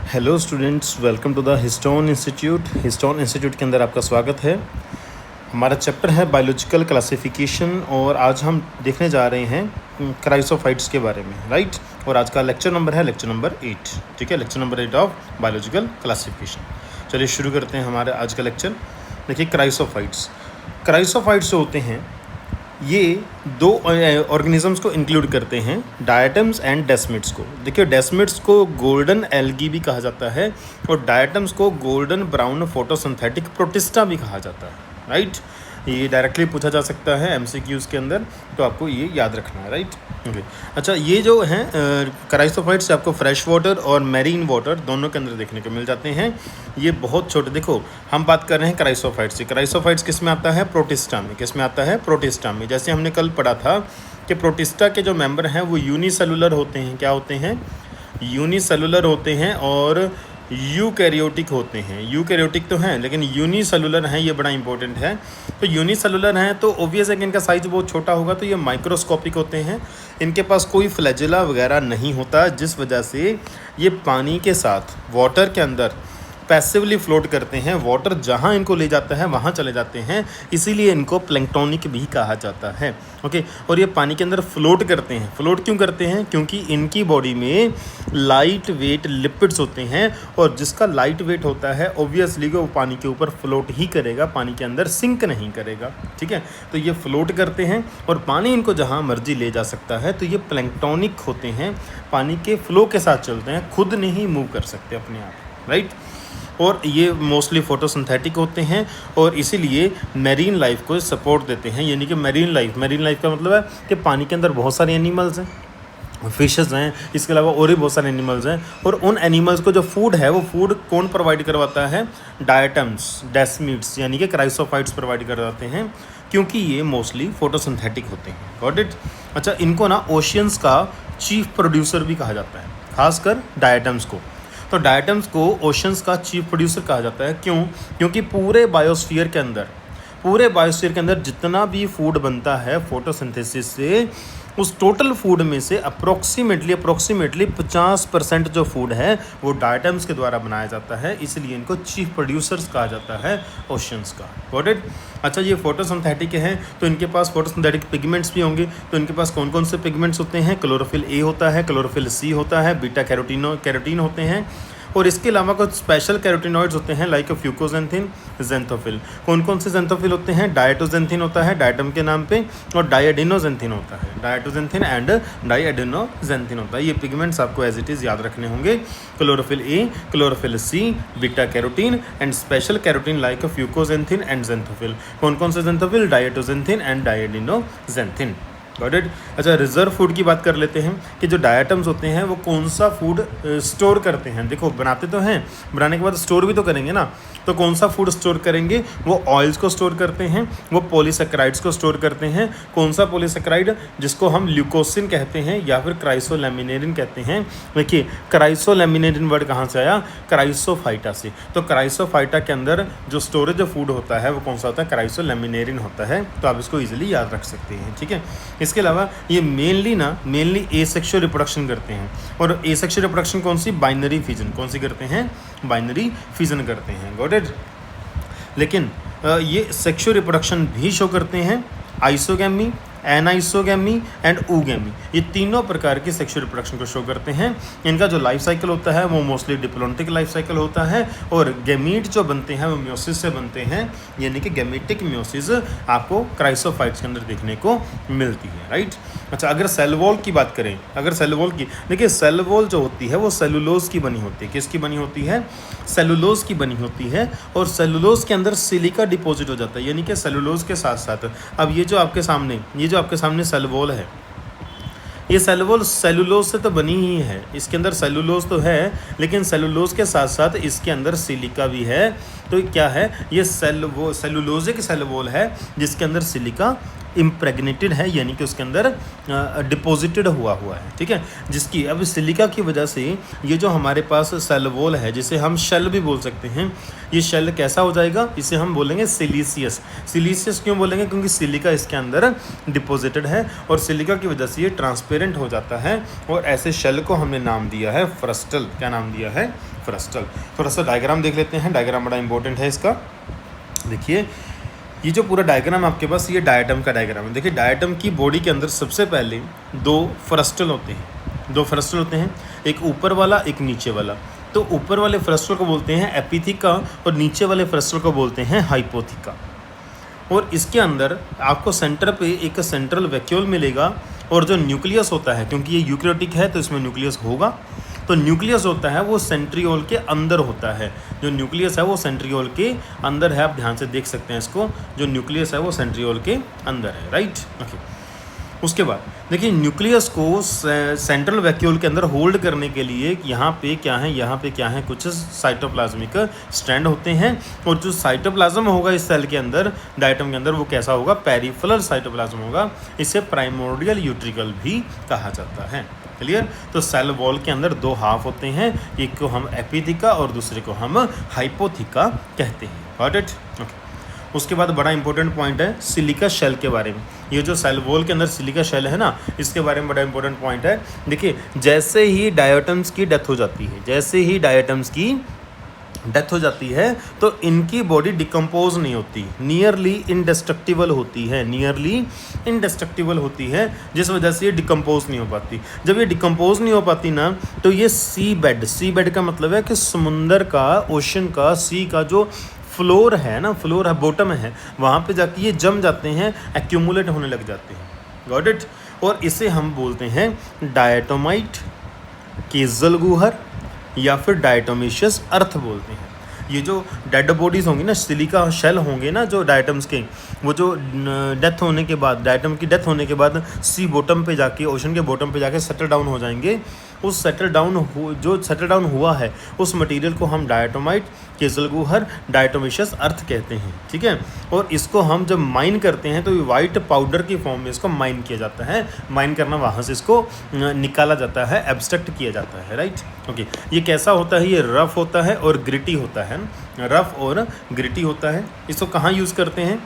Hello students, welcome to the Histone institute. Histone institute के अंदर आपका स्वागत है। हमारा चैप्टर है बायोलॉजिकल क्लासिफिकेशन और आज हम देखने जा रहे हैं क्राइसोफाइट्स के बारे में, राइट। और आज का लेक्चर नंबर है लेक्चर नंबर 8, ठीक है, lecture number 8 of biological classification. चलिए शुरू करते हैं हमारे आज का लेक्चर। देखिए क्राइसोफाइट्स जो होते हैं ये दो ऑर्गेनिजम्स को इंक्लूड करते हैं, डायटम्स एंड डेस्मिड्स को। देखिए डेस्मिड्स को गोल्डन एल्गी भी कहा जाता है और डायटम्स को गोल्डन ब्राउन फोटोसिंथेटिक प्रोटिस्टा भी कहा जाता है, राइट। ये डायरेक्टली पूछा जा सकता है एमसीक्यूज़ के अंदर, तो आपको ये याद रखना है, राइट। ओके, अच्छा, ये जो हैं क्राइसोफाइट्स आपको फ्रेश वाटर और मैरीन वाटर दोनों के अंदर देखने को मिल जाते हैं। ये बहुत छोटे, देखो हम बात कर रहे हैं क्राइसोफाइट्स की। क्राइसोफाइट्स किस में आता है? प्रोटिस्टा में। किस में आता है? प्रोटिस्टा में। जैसे हमने कल पढ़ा था कि प्रोटिस्टा के जो मेंबर हैं वो यूनिसेलुलर होते हैं। क्या होते हैं? यूनिसेलुलर होते हैं और यूकैरियोटिक होते हैं। यूकैरियोटिक तो हैं लेकिन यूनिसेलुलर हैं, ये बड़ा इंपॉर्टेंट है। तो यूनिसेलुलर हैं तो ऑब्वियस है कि इनका साइज बहुत छोटा होगा, तो ये माइक्रोस्कोपिक होते हैं। इनके पास कोई फ्लैजेला वगैरह नहीं होता, जिस वजह से ये पानी के साथ वाटर के अंदर पैसिवली फ्लोट करते हैं। वाटर जहाँ इनको ले जाता है वहाँ चले जाते हैं, इसीलिए इनको प्लैंक्टोनिक भी कहा जाता है। ओके, और ये पानी के अंदर फ्लोट करते हैं। फ्लोट क्यों करते हैं? क्योंकि इनकी बॉडी में लाइट वेट लिपिड्स होते हैं और जिसका लाइट वेट होता है ऑब्वियसली वो पानी के ऊपर फ्लोट ही करेगा, पानी के अंदर सिंक नहीं करेगा, ठीक है। तो ये फ्लोट करते हैं और पानी इनको जहाँ मर्जी ले जा सकता है, तो ये प्लैंक्टोनिक होते हैं, पानी के फ्लो के साथ चलते हैं, खुद नहीं मूव कर सकते अपने आप, राइट। और ये मोस्टली फोटोसिंथेटिक होते हैं और इसीलिए मैरीन लाइफ को सपोर्ट देते हैं। यानी कि मैरीन लाइफ का मतलब है कि पानी के अंदर बहुत सारे एनिमल्स हैं, फिशेस हैं, इसके अलावा और भी बहुत सारे एनिमल्स हैं। और उन एनिमल्स को जो फूड है वो फूड कौन प्रोवाइड करवाता है? डायटम्स, डेस्मिड्स यानी कि क्राइसोफाइट्स प्रोवाइड करवाते हैं, क्योंकि ये मोस्टली फोटोसिंथेटिक होते हैं। Got it. अच्छा, इनको ना ओशियंस का चीफ प्रोड्यूसर भी कहा जाता है, खासकर डायटम्स को। तो डायटम्स को ओशंस का चीफ प्रोड्यूसर कहा जाता है। क्यों? क्योंकि पूरे बायोस्फीयर के अंदर जितना भी फूड बनता है फोटोसिंथेसिस से, उस टोटल फूड में से अप्रोक्सीमेटली 50% जो फूड है वो डायटम्स के द्वारा बनाया जाता है, इसलिए इनको चीफ प्रोड्यूसर्स कहा जाता है ओशंस का। Got it. अच्छा, ये फोटोसिंथेटिक हैं तो इनके पास फोटोसिंथेटिक पिगमेंट्स भी होंगे। तो इनके पास कौन कौन से पिगमेंट्स होते हैं? क्लोरोफिल ए होता है, क्लोरोफिल सी होता है, बीटा कैरोटीन होते हैं, और इसके अलावा कुछ स्पेशल कैरोटीनॉइड्स होते हैं लाइक फ्यूकोजेंथिन, जेंथोफिल। कौन कौन से जेंथोफिल होते हैं? डायटोजेंथिन होता है डायटम के नाम पे, और डायएडिनोजेंथिन होता है, डायटोजेंथिन एंड डायएडिनोजेंथिन होता है। ये पिगमेंट्स आपको एज इट इज़ याद रखने होंगे। Chlorophyll A, chlorophyll C, beta carotene and special carotene like fucoxanthin and xanthophyll. कौन कौन से xanthophyll? Diatoxanthin and diadinoxanthin. Got it. अच्छा, रिजर्व फूड की बात कर लेते हैं कि जो डायटम्स होते हैं वो कौन सा फूड स्टोर करते हैं। देखो बनाते तो हैं, बनाने के बाद स्टोर भी तो करेंगे ना, तो कौन सा फूड स्टोर करेंगे? वो ऑयल्स को स्टोर करते हैं, वो पॉलीसेकेराइड्स को स्टोर करते हैं। कौन सा पॉलीसेकेराइड? जिसको हम ल्यूकोसिन कहते हैं या फिर क्राइसोलैमिनेरिन कहते हैं। देखिए क्राइसोलैमिनेरिन वर्ड कहाँ से आया? क्राइसोफाइटा से। तो क्राइसोफाइटा के अंदर जो स्टोरेज फूड होता है वो कौन सा होता है? क्राइसोलैमिनेरिन होता है। तो आप इसको ईजिली याद रख सकते हैं, ठीक है। इसके अलावा ये मेनली एसेक्सुअल रिप्रोडक्शन करते हैं, और एसेक्सुअल रिप्रोडक्शन कौन सी? Binary fission. कौन सी करते हैं? बाइनरी फिजन करते हैं। Got it. लेकिन ये सेक्सुअल रिप्रोडक्शन भी शो करते हैं आइसोगैमी, एनाइसोगैमी एंड ऊगैमी। ये तीनों प्रकार की सेक्सुअल रिप्रोडक्शन को शो करते हैं। इनका जो लाइफ साइकिल होता है वो मोस्टली डिप्लोन्टिक लाइफ साइकिल होता है, और गैमीट जो बनते हैं वो म्योसिस से बनते हैं, यानी कि गैमेटिक म्योसिस आपको क्राइसोफाइट्स के अंदर देखने को मिलती है, राइट। अच्छा, अगर सेल वॉल की बात करें, देखिए सेल वॉल जो होती है वो सेलुलोज की बनी होती है। किसकी बनी होती है? सेलुलोज की बनी होती है, और सेलुलोज के अंदर सिलिका डिपॉजिट हो जाता है, यानी कि सेलुलोज के साथ साथ अब ये जो आपके सामने सेल वॉल है, ये सेल वॉल सेलुलोज से तो बनी ही है, इसके अंदर सेलुलोज तो है लेकिन सेलुलोज के साथ साथ इसके अंदर सिलिका भी है। तो क्या है? ये सेलुलोजिक सेल वॉल है जिसके अंदर सिलिका इम्प्रेगनेटेड है, यानी कि उसके अंदर डिपॉजिटेड हुआ है, ठीक है। जिसकी अब सिलिका की वजह से ये जो हमारे पास सेल वॉल है, जिसे हम शेल भी बोल सकते हैं, ये शेल कैसा हो जाएगा, इसे हम बोलेंगे सिलीसियस। सिलीसियस क्यों बोलेंगे, क्योंकि सिलिका इसके अंदर डिपॉजिटेड है और सिलिका की वजह से ये ट्रांसपेरेंट हो जाता है, और ऐसे शेल को हमने नाम दिया है फ्रस्टल। क्या नाम दिया है, फ्रस्टल। थोड़ा सा डायग्राम देख लेते हैं, डायग्राम बड़ा इंपॉर्टेंट है इसका। देखिए ये जो पूरा डायग्राम आपके पास, ये डायटम का डायग्राम है। देखिए डायटम की बॉडी के अंदर सबसे पहले दो फ्रस्टल होते हैं, एक ऊपर वाला एक नीचे वाला। तो ऊपर वाले फ्रस्टल को बोलते हैं एपिथिका और नीचे वाले फ्रस्टल को बोलते हैं हाइपोथिका। और इसके अंदर आपको सेंटर पे एक सेंट्रल वैक्यूल मिलेगा, और जो न्यूक्लियस होता है, क्योंकि ये यूकैरियोटिक है तो इसमें न्यूक्लियस होगा, तो न्यूक्लियस होता है वो सेंट्रियोल के अंदर होता है। जो न्यूक्लियस है वो सेंट्रियोल के अंदर है, आप ध्यान से देख सकते हैं इसको, जो न्यूक्लियस है वो सेंट्रियोल के अंदर है, राइट, ओके। उसके बाद देखिए न्यूक्लियस को सेंट्रल वैक्यूल के अंदर होल्ड करने के लिए यहाँ पे क्या है, कुछ साइटोप्लाज्मिक स्ट्रैंड होते हैं, और जो साइटोप्लाज्म होगा इस सेल के अंदर, डायटम के अंदर, वो कैसा होगा, पेरिफेरल साइटोप्लाज्म होगा। इसे प्राइमोर्डियल यूट्रिकल भी कहा जाता है। क्लियर। तो सेल वॉल के अंदर दो हाफ होते हैं, एक को हम एपिथिका और दूसरे को हम हाइपोथिका कहते हैं। Got it, okay. उसके बाद बड़ा इंपॉर्टेंट पॉइंट है सिलिका शेल के बारे में। ये जो सेल वॉल के अंदर सिलिका शेल है ना, इसके बारे में बड़ा इंपॉर्टेंट पॉइंट है। देखिए जैसे ही डायटम्स की डेथ हो जाती है, तो इनकी बॉडी डिकम्पोज नहीं होती, नियरली इंडेस्ट्रक्टिबल होती है, जिस वजह से ये डिकम्पोज नहीं हो पाती। जब ये डिकम्पोज नहीं हो पाती ना, तो ये सी बेड का मतलब है कि समुंदर का, ओशन का, सी का जो फ्लोर है, बॉटम है, वहाँ पे जाके ये जम जाते हैं, एक्यूमुलेट होने लग जाते हैं। Got it. और इसे हम बोलते हैं डायटोमाइट, केजल गुहर, या फिर डायटोमेशियस अर्थ बोलते हैं। ये जो डेड बॉडीज़ होंगी ना, सिलिका शेल होंगे ना जो डायटम्स के, वो जो डायटम की डेथ होने के बाद सी बॉटम पे जाके, ओशन के बॉटम पे जाके सेटल डाउन हो जाएंगे। उस सेटल डाउन हुआ है, उस मटेरियल को हम डायटोमाइट, केजल गुहर, डायटोमेशियस अर्थ कहते हैं, ठीक है। और इसको हम जब माइन करते हैं तो ये वाइट पाउडर की फॉर्म में इसको माइन किया जाता है। माइन करना, वहाँ से इसको निकाला जाता है, एब्स्ट्रैक्ट किया जाता है, राइट, ओके। ये कैसा होता है, ये रफ़ होता है और ग्रिटी होता है, रफ़ और ग्रिटी होता है। इसको कहाँ यूज़ करते हैं,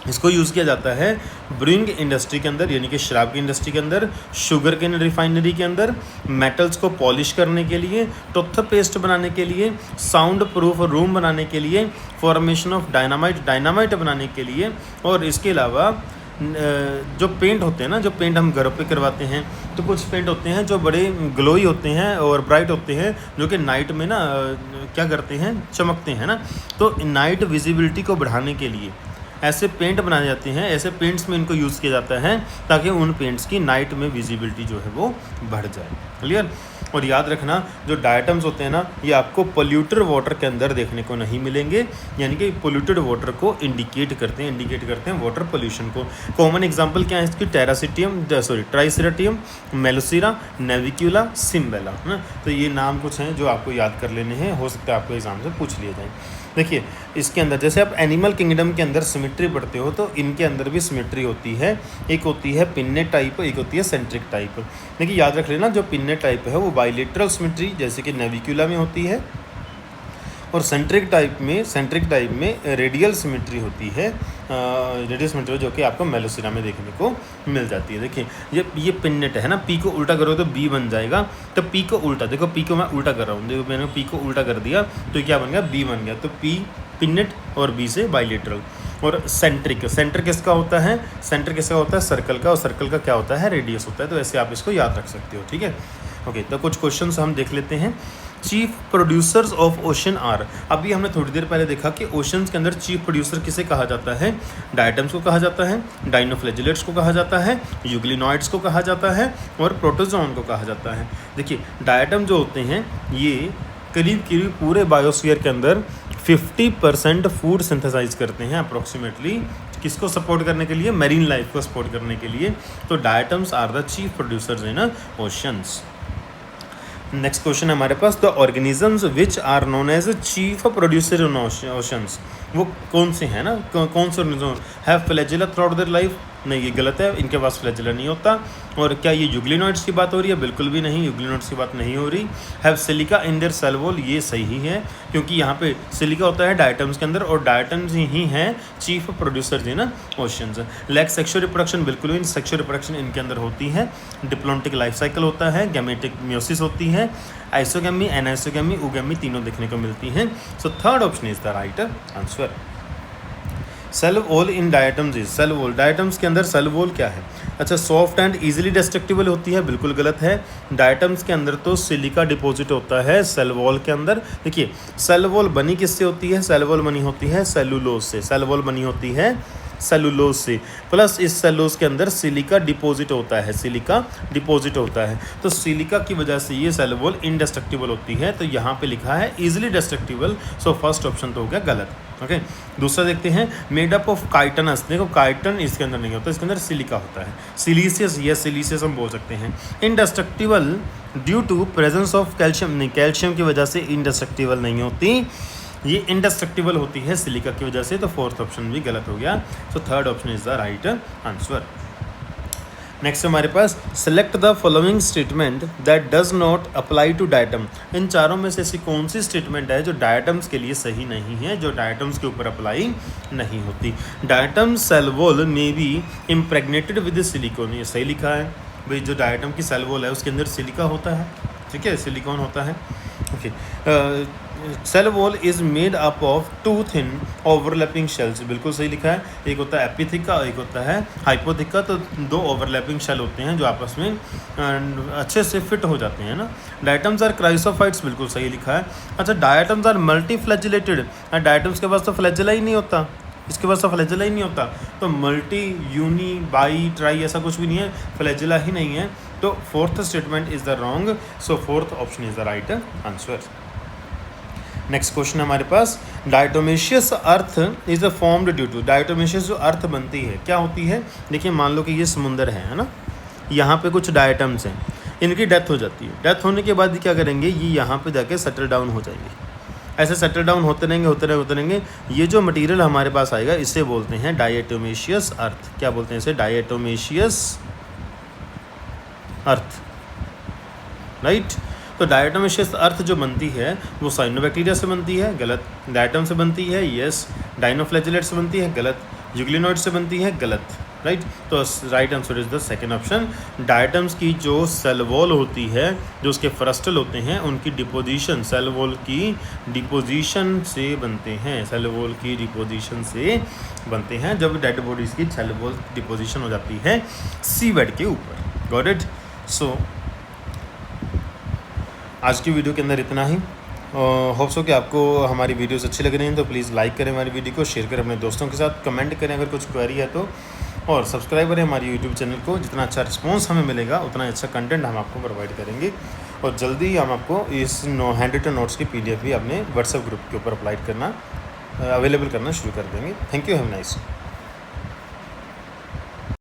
इसको यूज़ किया जाता है ब्रूइंग इंडस्ट्री के अंदर, यानी कि शराब की इंडस्ट्री के अंदर, शुगर केन रिफाइनरी के अंदर, मेटल्स को पॉलिश करने के लिए, टूथपेस्ट बनाने के लिए, साउंड प्रूफ रूम बनाने के लिए, फॉर्मेशन ऑफ डायनामाइट बनाने के लिए। और इसके अलावा जो पेंट होते हैं ना, जो पेंट हम घरों पे करवाते हैं, तो कुछ पेंट होते हैं जो बड़े ग्लोई होते हैं और ब्राइट होते हैं, जो कि नाइट में ना क्या करते हैं, चमकते हैं ना। तो नाइट विजिबिलिटी को बढ़ाने के लिए ऐसे पेंट बनाए जाते हैं, ऐसे पेंट्स में इनको यूज़ किया जाता है, ताकि उन पेंट्स की नाइट में विजिबिलिटी जो है वो बढ़ जाए। क्लियर। और याद रखना, जो डायटम्स होते हैं ना, ये आपको पोल्यूटेड वाटर के अंदर देखने को नहीं मिलेंगे, यानी कि पोल्यूटेड वाटर को इंडिकेट करते हैं वाटर पोल्यूशन को। कॉमन एग्जांपल क्या है इसकी, ट्राइसेरेटियम, मेलोसिरा, नेविक्यूला, सिम्बेला, है ना। तो ये नाम कुछ हैं जो आपको याद कर लेने हैं, हो सकता है आपको एग्जाम से पूछ लिए जाएँ। देखिए इसके अंदर जैसे आप एनिमल किंगडम के अंदर सिमेट्री पढ़ते हो, तो इनके अंदर भी सिमेट्री होती है। एक होती है पिन्नेट टाइप, एक होती है सेंट्रिक टाइप। देखिए याद रख लेना, जो पिन्नेट टाइप है वो बाइलेटरल सिमेट्री जैसे कि नेविक्यूला में होती है, और सेंट्रिक टाइप में रेडियल सिमेट्री होती है, रेडियल सिमेट्री जो कि आपको मेलोसिरा में देखने को मिल जाती है। देखिए ये पिन्नेट है ना, पी को उल्टा करो तो बी बन जाएगा, तो पी को उल्टा, देखो पी को मैं उल्टा कर रहा हूँ, देखो मैंने पी को उल्टा कर दिया तो क्या बन गया, बी बन गया। तो पी पिन्नेट और बी से बाइलेटरल। और सेंटर किसका होता है, सर्कल का, और सर्कल का क्या होता है, रेडियस होता है। तो ऐसे आप इसको याद रख सकते हो, ठीक है, ओके। तो कुछ क्वेश्चंस हम देख लेते हैं। Chief producers of ocean are, अभी हमने थोड़ी देर पहले देखा कि ओशंस के अंदर चीफ प्रोड्यूसर किसे कहा जाता है, डायटम्स को कहा जाता है, डाइनोफ्लैजिलेट्स को कहा जाता है, यूग्लिनॉइड्स को कहा जाता है, और प्रोटोजोन को कहा जाता है। देखिए डायटम जो होते हैं ये करीब पूरे बायोस्फीयर के अंदर 50% फूड सिंथेसाइज करते हैं अप्रोक्सीमेटली, किसको सपोर्ट करने के लिए, मैरीन लाइफ को सपोर्ट करने के लिए। तो diatoms are the chief producers in oceans. Next question है हमारे पास, the organisms which are known as chief producer in oceans, वो कौन से हैं ना, कौन से organism have flagella throughout their life, नहीं, ये गलत है, इनके पास फ्लैजेला नहीं होता। और क्या ये यूग्लिनोइड्स की बात हो रही है? बिल्कुल भी नहीं, यूग्लिनोइड्स की बात नहीं हो रही। Have silica in their cell wall, ये सही है, क्योंकि यहाँ पे सिलिका होता है डायटम्स के अंदर, और डायटम्स ही हैं chief producers in oceans. Lack sexual reproduction, बिल्कुल भी सेक्सुअल रिप्रोडक्शन इनके अंदर होती है। डिप्लोमेटिक लाइफ साइकिल होता है, गैमेटिक म्योसिस होती है, आइसोगैमी, एनाइसोगैमी, उगैमी तीनों देखने को मिलती हैं। So third option is the right answer. Cell wall in diatoms is, cell wall diatoms के अंदर सेल वॉल क्या है? अच्छा, सॉफ्ट एंड इजीली डिस्ट्रक्टिबल होती है, बिल्कुल गलत है। डायटम्स के अंदर तो सिलिका डिपॉजिट होता है सेल वॉल के अंदर। देखिए, सेल वॉल बनी किससे होती है? सेल वॉल बनी होती है सेलुलोज से, सेल वॉल बनी होती है सेलुलोज से, प्लस इस सेलुलोज के अंदर सिलिका डिपॉजिट होता है, सिलिका डिपॉजिट होता है। तो सिलिका की वजह से ये सेल वॉल इनडिस्ट्रक्टिबल होती है। तो यहाँ पे लिखा है easily destructible, so first option तो हो गया गलत। ओके, दूसरा देखते हैं, मेड अप ऑफ काइटनस। देखो, काइटन इसके अंदर नहीं होता, इसके अंदर सिलिका होता है। सिलीसियस, यस सिलीसियस हम बोल सकते हैं। Indestructible due to presence of calcium, नहीं, कैल्शियम की वजह से इनडिस्ट्रक्टिबल नहीं होती, ये इंडिस्ट्रक्टिबल होती है सिलिका की वजह से। तो फोर्थ ऑप्शन भी गलत हो गया। So third option is the right answer. Next हमारे पास, select the following statement that does not apply to diatom. इन चारों में से ऐसी कौन सी स्टेटमेंट है जो डायटम्स के लिए सही नहीं है, जो डायटम्स के ऊपर अप्लाई नहीं होती? डायटम सेल वॉल में बी इम्प्रेगनेटेड विद सिलिकॉन, ये सही लिखा है भाई। जो डायटम की सेल वॉल है उसके अंदर सिलिका होता है, ठीक है, सिलिकॉन होता है। Okay, cell wall is made up of two thin overlapping shells, बिल्कुल सही लिखा है। एक होता है एपिथिका, एक होता है हाइपोथिका। तो दो ओवरलैपिंग शेल होते हैं जो आपस में अच्छे से फिट हो जाते हैं ना। डायटम्स आर क्राइसोफाइट्स, बिल्कुल सही लिखा है। अच्छा, diatoms are multi flagellated, diatoms के पास तो फ्लैजेला ही नहीं होता, इसके पास तो फ्लैजेला ही नहीं होता। तो मल्टी, यूनी, बाई, ट्राई ऐसा कुछ भी नहीं है, फ्लैजेला ही नहीं है। तो fourth statement is the wrong, so fourth option is the right answer. Next question हमारे पास, diatomaceous earth is formed due to. Diatomaceous जो अर्थ बनती है क्या होती है? देखिए, मान लो कि ये समुंदर है ना, यहाँ पे कुछ डायटम्स हैं, इनकी डेथ हो जाती है। डेथ होने के बाद क्या करेंगे? ये यहाँ पे जाके सेटल डाउन हो जाएंगे। ऐसे सेटल डाउन होते रहेंगे, होते रहेंगे, होते रहेंगे। ये जो मटेरियल हमारे पास आएगा इसे बोलते हैं डायटोमेशियस अर्थ। क्या बोलते हैं इसे? डायटोमेशियस अर्थ, राइट। तो डायटोमेशियस अर्थ जो बनती है वो साइनोबैक्टीरिया से बनती है, गलत। डायटम से बनती है, यस। डाइनोफ्लैजेलेट से बनती है, गलत। यूग्लिनोइड से बनती है, गलत, राइट। तो right answer is the second option. Diatoms की जो सेल वॉल होती है, जो उसके फ्रस्टल होते हैं, उनकी डिपोजिशन सेल वॉल की डिपोजिशन से बनते हैं, सेल वॉल की डिपोजिशन से बनते हैं, जब डेड बॉडीज़ की सेल वॉल डिपोजिशन हो जाती है सी बेड के ऊपर। Got it. सो आज की वीडियो के अंदर इतना ही। होप सो कि आपको हमारी वीडियोस अच्छी लग रही हैं, तो प्लीज़ लाइक करें हमारी वीडियो को, शेयर करें अपने दोस्तों के साथ, कमेंट करें अगर कुछ क्वेरी है तो, और सब्सक्राइब करें हमारी यूट्यूब चैनल को। जितना अच्छा रिस्पॉन्स हमें मिलेगा उतना अच्छा कंटेंट हम आपको प्रोवाइड करेंगे, और जल्दी ही हम आपको इस हैंड रिटन नोट्स की PDF भी अपने व्हाट्सएप ग्रुप के ऊपर अप्लाई करना, अवेलेबल करना शुरू कर देंगे। Thank you, have nice.